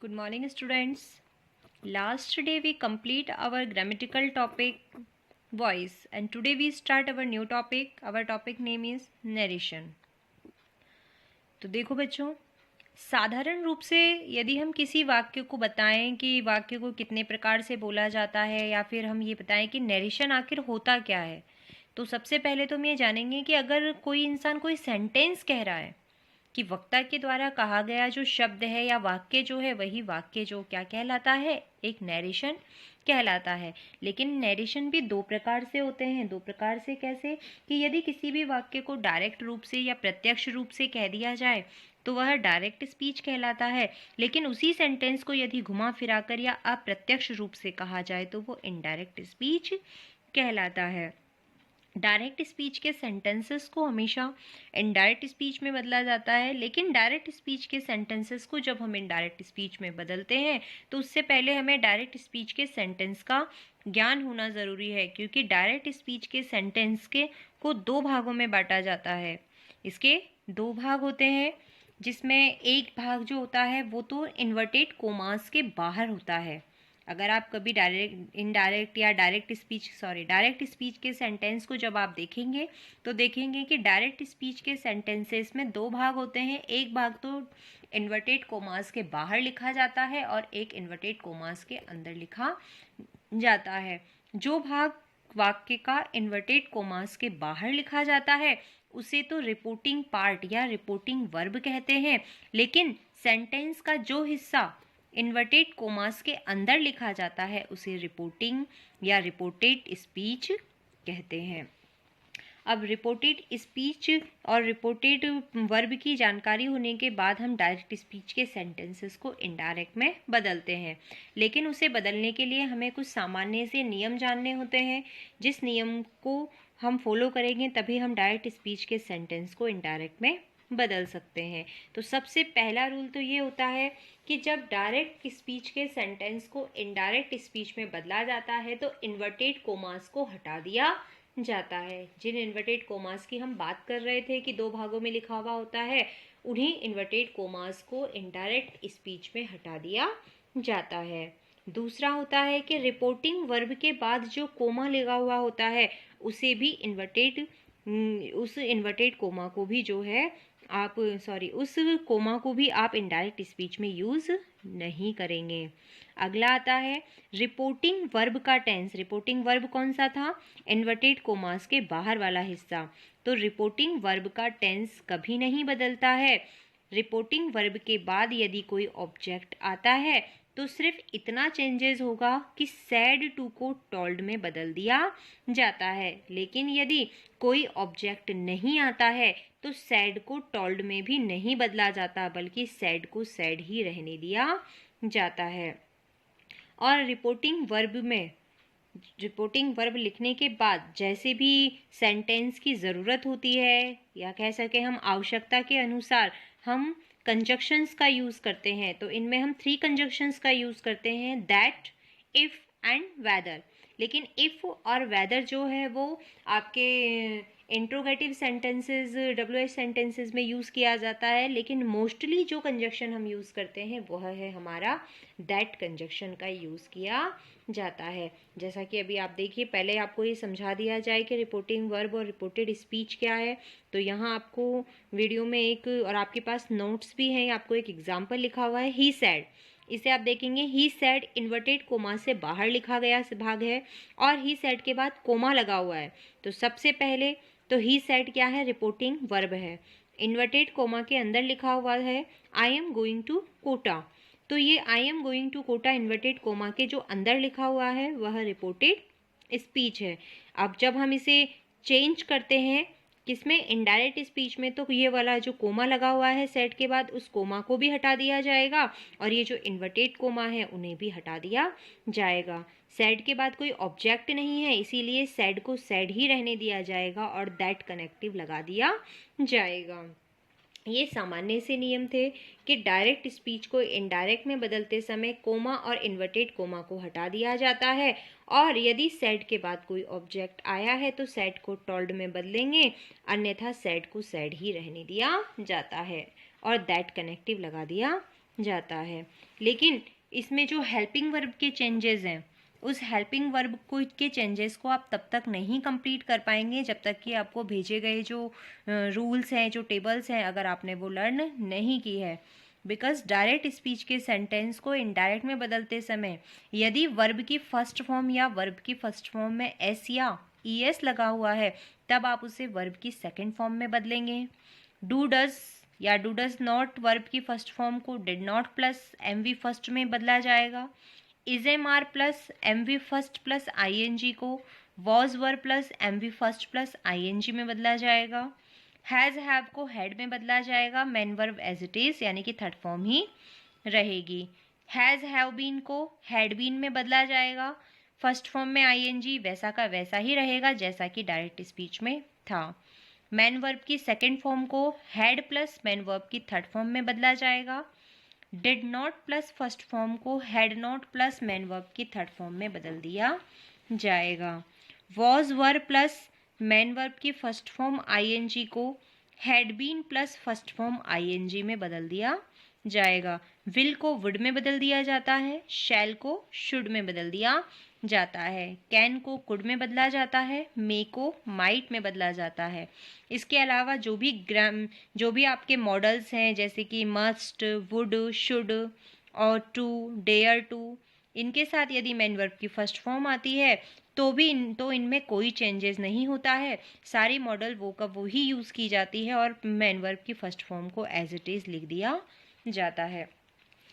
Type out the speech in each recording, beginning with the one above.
Good morning, students. Last day we complete our grammatical topic voice, and today we start our new topic. Our topic name is narration. तो देखो बच्चों, साधारण रूप से यदि हम किसी वाक्य को बताएं कि वाक्य को कितने प्रकार से बोला जाता है, या फिर हम ये बताएं कि नरेशन आखिर होता क्या है, तो सबसे पहले तो हम ये जानेंगे कि अगर कोई इंसान कोई सेंटेंस कह रहा है कि वक्ता के द्वारा कहा गया जो शब्द है या वाक्य जो है वही वाक्य जो क्या कहलाता है, एक नरेशन कहलाता है। लेकिन नरेशन भी दो प्रकार से होते हैं। दो प्रकार से कैसे? कि यदि किसी भी वाक्य को डायरेक्ट रूप से या प्रत्यक्ष रूप से कह दिया जाए तो वह डायरेक्ट स्पीच कहलाता है, लेकिन उसी सेंटेंस को यदि घुमा फिराकर या अप्रत्यक्ष रूप से कहा जाए तो वो इनडायरेक्ट स्पीच कहलाता है। डायरेक्ट स्पीच के सेंटेंसेस को हमेशा इनडायरेक्ट स्पीच में बदला जाता है, लेकिन डायरेक्ट स्पीच के सेंटेंसेस को जब हम इनडायरेक्ट स्पीच में बदलते हैं तो उससे पहले हमें डायरेक्ट स्पीच के सेंटेंस का ज्ञान होना ज़रूरी है, क्योंकि डायरेक्ट स्पीच के सेंटेंस के को दो भागों में बांटा जाता है। इसके दो भाग होते हैं, जिसमें एक भाग जो होता है वो तो इन्वर्टेड कोमास के बाहर होता है। अगर आप कभी डायरेक्ट स्पीच के सेंटेंस को जब आप देखेंगे तो देखेंगे कि डायरेक्ट स्पीच के सेंटेंसेस में दो भाग होते हैं। एक भाग तो इन्वर्टेड कोमास के बाहर लिखा जाता है और एक इन्वर्टेड कोमास के अंदर लिखा जाता है। जो भाग वाक्य का इन्वर्टेड कोमास के बाहर लिखा जाता है उसे तो रिपोर्टिंग पार्ट या रिपोर्टिंग वर्ब कहते हैं, लेकिन सेंटेंस का जो हिस्सा इन्वर्टेड कोमास के अंदर लिखा जाता है उसे रिपोर्टिंग या रिपोर्टेड स्पीच कहते हैं। अब रिपोर्टेड स्पीच और रिपोर्टेड वर्ब की जानकारी होने के बाद हम डायरेक्ट स्पीच के सेंटेंसेस को इनडायरेक्ट में बदलते हैं, लेकिन उसे बदलने के लिए हमें कुछ सामान्य से नियम जानने होते हैं। जिस नियम को हम फॉलो करेंगे तभी हम डायरेक्ट स्पीच के सेंटेंस को इनडायरेक्ट में बदल सकते हैं। तो सबसे पहला रूल तो ये होता है कि जब डायरेक्ट स्पीच के सेंटेंस को इनडायरेक्ट स्पीच में बदला जाता है तो इन्वर्टेड कोमास को हटा दिया जाता है। जिन इन्वर्टेड कोमास की हम बात कर रहे थे कि दो भागों में लिखा हुआ होता है, उन्हीं इन्वर्टेड कोमास को इनडायरेक्ट स्पीच में हटा दिया जाता है। दूसरा होता है कि रिपोर्टिंग वर्ब के बाद जो कोमा लगा हुआ होता है उसे भी उस इन्वर्टेड कोमा को भी जो है उस कोमा को भी आप इनडायरेक्ट स्पीच में यूज़ नहीं करेंगे। अगला आता है रिपोर्टिंग वर्ब का टेंस। रिपोर्टिंग वर्ब कौन सा था? इन्वर्टेड कोमास के बाहर वाला हिस्सा। तो रिपोर्टिंग वर्ब का टेंस कभी नहीं बदलता है। रिपोर्टिंग वर्ब के बाद यदि कोई ऑब्जेक्ट आता है तो सिर्फ इतना चेंजेस होगा कि सैड टू को टोल्ड में बदल दिया जाता है, लेकिन यदि कोई ऑब्जेक्ट नहीं आता है तो सैड को टोल्ड में भी नहीं बदला जाता, बल्कि सैड को सैड ही रहने दिया जाता है। और रिपोर्टिंग वर्ब लिखने के बाद जैसे भी सेंटेंस की ज़रूरत होती है, या कह सके हम आवश्यकता के अनुसार हम कंजक्शंस का यूज़ करते हैं। तो इनमें हम 3 कंजक्शंस का यूज़ करते हैं, दैट, इफ़ एंड वेदर। लेकिन इफ़ और वेदर जो है वो आपके इंट्रोगेटिव सेंटेंसेस, WH सेंटेंसेस में यूज़ किया जाता है, लेकिन मोस्टली जो कंजक्शन हम यूज़ करते हैं वह है हमारा दैट कंजक्शन का यूज़ किया जाता है। जैसा कि अभी आप देखिए, पहले आपको ये समझा दिया जाए कि रिपोर्टिंग वर्ब और रिपोर्टेड स्पीच क्या है। तो यहाँ आपको वीडियो में एक, और आपके पास नोट्स भी हैं, आपको एक एग्जाम्पल लिखा हुआ है, ही सैड। इसे आप देखेंगे, ही सैड इन्वर्टेड कोमा से बाहर लिखा गया भाग है और ही सैड के बाद कोमा लगा हुआ है। तो सबसे पहले तो ही सैड क्या है? रिपोर्टिंग वर्ब है। इन्वर्टेड कोमा के अंदर लिखा हुआ है I am going to Kota. तो ये I am going to Kota inverted comma के जो अंदर लिखा हुआ है वह रिपोर्टेड स्पीच है। अब जब हम इसे चेंज करते हैं किसमें? इनडायरेक्ट स्पीच में, तो ये वाला जो कोमा लगा हुआ है सेट के बाद उस कोमा को भी हटा दिया जाएगा और ये जो इन्वर्टेड कोमा है उन्हें भी हटा दिया जाएगा। सेड के बाद कोई ऑब्जेक्ट नहीं है, इसीलिए सेड को सेड ही रहने दिया जाएगा और दैट कनेक्टिव लगा दिया जाएगा। ये सामान्य से नियम थे कि डायरेक्ट स्पीच को इनडायरेक्ट में बदलते समय कोमा और इन्वर्टेड कोमा को हटा दिया जाता है, और यदि सेड के बाद कोई ऑब्जेक्ट आया है तो सेड को टोल्ड में बदलेंगे, अन्यथा सेड को सेड ही रहने दिया जाता है और दैट कनेक्टिव लगा दिया जाता है। लेकिन इसमें जो हेल्पिंग वर्ब के चेंजेस हैं, उस हेल्पिंग वर्ब को के चेंजेस को आप तब तक नहीं कंप्लीट कर पाएंगे जब तक कि आपको भेजे गए जो रूल्स हैं, जो टेबल्स हैं, अगर आपने वो लर्न नहीं की है। बिकॉज डायरेक्ट स्पीच के सेंटेंस को इनडायरेक्ट में बदलते समय यदि वर्ब की फर्स्ट फॉर्म या वर्ब की फर्स्ट फॉर्म में एस या ईएस लगा हुआ है, तब आप उसे वर्ब की सेकेंड फॉर्म में बदलेंगे। डू डज या डू डज नॉट वर्ब की फर्स्ट फॉर्म को did not plus M V first में बदला जाएगा। Is am are plus M V first plus I N G को was were plus M V first plus I N G में बदला जाएगा। Has have को had में बदला जाएगा, main verb as it is यानी कि थर्ड फॉर्म ही रहेगी। हैज़ हैव बीन को हैड बीन में बदला जाएगा, फर्स्ट फॉर्म में आई एन जी वैसा का वैसा ही रहेगा जैसा कि डायरेक्ट स्पीच में था। मैन वर्ब की सेकेंड फॉर्म को हैड प्लस मैन वर्ब की थर्ड फॉर्म में बदला जाएगा। Did not plus first form को had not plus main verb की थर्ड फॉर्म में बदल दिया जाएगा। Was were plus main verb की फर्स्ट फॉर्म आईएनजी को had been plus first form I N G में बदल दिया जाएगा। विल को वुड में बदल दिया जाता है, शैल को शुड में बदल दिया जाता है, कैन को कुड में बदला जाता है, मे को माइट में बदला जाता है। इसके अलावा जो भी आपके मॉडल्स हैं जैसे कि मस्ट, वुड, शुड और टू, डेयर टू, इनके साथ यदि मैन वर्ब की फर्स्ट फॉर्म आती है तो इनमें कोई चेंजेस नहीं होता है, सारी मॉडल वो का वो ही यूज़ की जाती है और मैन वर्ब की फर्स्ट फॉर्म को एज इट इज़ लिख दिया जाता है।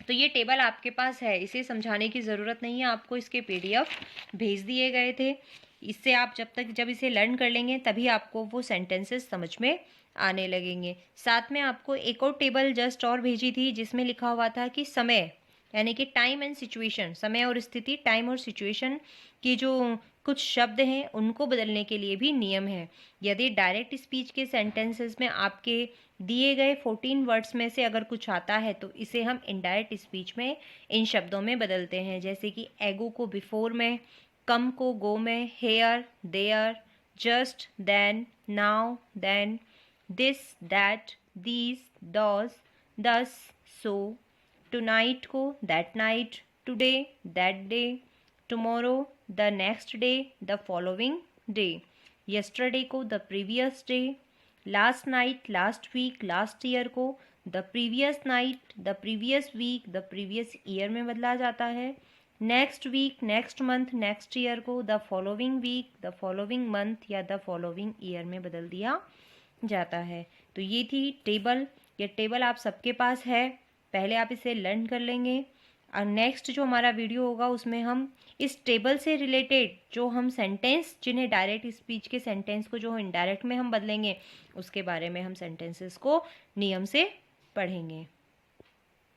तो ये टेबल आपके पास है, इसे समझाने की ज़रूरत नहीं है, आपको इसके पीडीएफ भेज दिए गए थे। इससे आप जब इसे लर्न कर लेंगे तभी आपको वो सेंटेंसेस समझ में आने लगेंगे। साथ में आपको एक और टेबल जस्ट और भेजी थी जिसमें लिखा हुआ था कि समय यानी कि टाइम एंड सिचुएशन, समय और स्थिति, टाइम और सिचुएशन की जो कुछ शब्द हैं उनको बदलने के लिए भी नियम है। यदि डायरेक्ट स्पीच के सेंटेंसेस में आपके दिए गए 14 वर्ड्स में से अगर कुछ आता है तो इसे हम इनडायरेक्ट स्पीच में इन शब्दों में बदलते हैं, जैसे कि एगो को बिफोर में, कम को गो में, here, there, just, then, now, then, this, that, these, those, thus, so. Tonight को that night, today, that day, tomorrow, the next day, the following day. Yesterday को the previous day, last night, last week, last year को the previous night, the previous week, the previous year में बदला जाता है। Next week, next month, next year को the following week, the following month या the following year में बदल दिया जाता है। तो ये थी टेबल, ये टेबल आप सबके पास है, पहले आप इसे लर्न कर लेंगे और नेक्स्ट जो हमारा वीडियो होगा उसमें हम इस टेबल से रिलेटेड जो हम सेंटेंस जिन्हें डायरेक्ट स्पीच के सेंटेंस को जो इनडायरेक्ट में हम बदलेंगे उसके बारे में हम सेंटेंसेस को नियम से पढ़ेंगे।